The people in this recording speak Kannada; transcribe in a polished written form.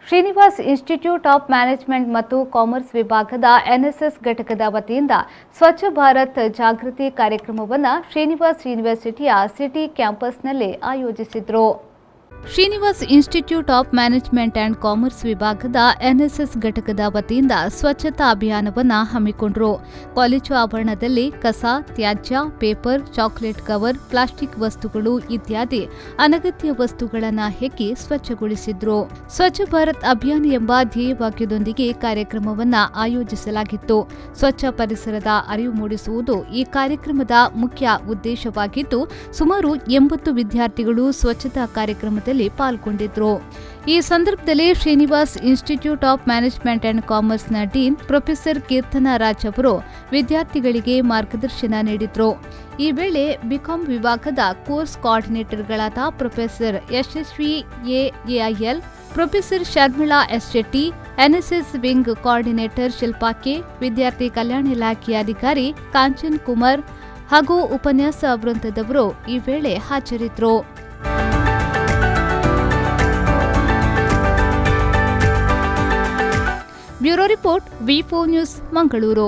ಶ್ರೀನಿವಾಸ್ ಇನ್ಸ್ಟಿಟ್ಯೂಟ್ ಆಫ್ ಮ್ಯಾನೇಜ್ಮೆಂಟ್ ಮತ್ತು ಕಾಮರ್ಸ್ ವಿಭಾಗದ ಎನ್ಎಸ್ಎಸ್ ಘಟಕದ ವತಿಯಿಂದ ಸ್ವಚ್ಛ ಭಾರತ್ ಜಾಗೃತಿ ಕಾರ್ಯಕ್ರಮವನ್ನು ಶ್ರೀನಿವಾಸ್ ಯೂನಿವರ್ಸಿಟಿಯ ಸಿಟಿ ಕ್ಯಾಂಪಸ್ನಲ್ಲಿ ಆಯೋಜಿಸಿದರು. Srinivas institute of management and commerce ವಿಭಾಗದ ಎನ್ಎಸ್ಎಸ್ ಘಟಕದ ವತಿಯಿಂದ ಸ್ವಚ್ಛತಾ ಅಭಿಯಾನವನ್ನು ಹಮ್ಮಿಕೊಂಡರು. ಕಾಲೇಜು ಆವರಣದಲ್ಲಿ ಕಸ, ತ್ಯಾಜ್ಯ, ಪೇಪರ್, ಚಾಕೊಲೇಟ್ ಕವರ್, ಪ್ಲಾಸ್ಟಿಕ್ ವಸ್ತುಗಳು ಇತ್ಯಾದಿ ಅನಗತ್ಯ ವಸ್ತುಗಳನ್ನು ಹೆಕ್ಕಿ ಸ್ವಚ್ಛಗೊಳಿಸಿದ್ರು. ಸ್ವಚ್ಛ ಭಾರತ್ ಅಭಿಯಾನ ಎಂಬ ಧ್ಯೇಯವಾಕ್ಯದೊಂದಿಗೆ ಕಾರ್ಯಕ್ರಮವನ್ನು ಆಯೋಜಿಸಲಾಗಿತ್ತು. ಸ್ವಚ್ಛ ಪರಿಸರದ ಅರಿವು ಮೂಡಿಸುವುದು ಈ ಕಾರ್ಯಕ್ರಮದ ಮುಖ್ಯ ಉದ್ದೇಶವಾಗಿದ್ದು, ಸುಮಾರು 80 ವಿದ್ಯಾರ್ಥಿಗಳು ಸ್ವಚ್ಛತಾ ಕಾರ್ಯಕ್ರಮದಲ್ಲಿ ಪಾಲ್ಗೊಂಡಿದ್ರು. ಈ ಸಂದರ್ಭದಲ್ಲಿ Srinivas institute of management and ಕಾಮರ್ಸ್ನ ಡೀನ್ ಪ್ರೊಫೆಸರ್ ಕೀರ್ತನಾ ರಾಜ್ ಅವರು ವಿದ್ಯಾರ್ಥಿಗಳಿಗೆ ಮಾರ್ಗದರ್ಶನ ನೀಡಿದ್ರು. ಈ ವೇಳೆ ಬಿಕಾಂ ವಿಭಾಗದ ಕೋರ್ಸ್ ಕೋಆರ್ಡಿನೇಟರ್ಗಳಾದ professor Yashaswi AIL, professor Sharmila S Shetty, NSS wing coordinator Shilpa K, ವಿದ್ಯಾರ್ಥಿ ಕಲ್ಯಾಣ ಇಲಾಖೆಯ ಅಧಿಕಾರಿ ಕಾಂಚನ್ ಕುಮಾರ್ ಹಾಗೂ ಉಪನ್ಯಾಸ ವೃಂದದವರು ಈ ವೇಳೆ ಹಾಜರಿದ್ದರು. ಬ್ಯೂರೋ ರಿಪೋರ್ಟ್ ವಿ4 ನ್ಯೂಸ್, ಮಂಗಳೂರು.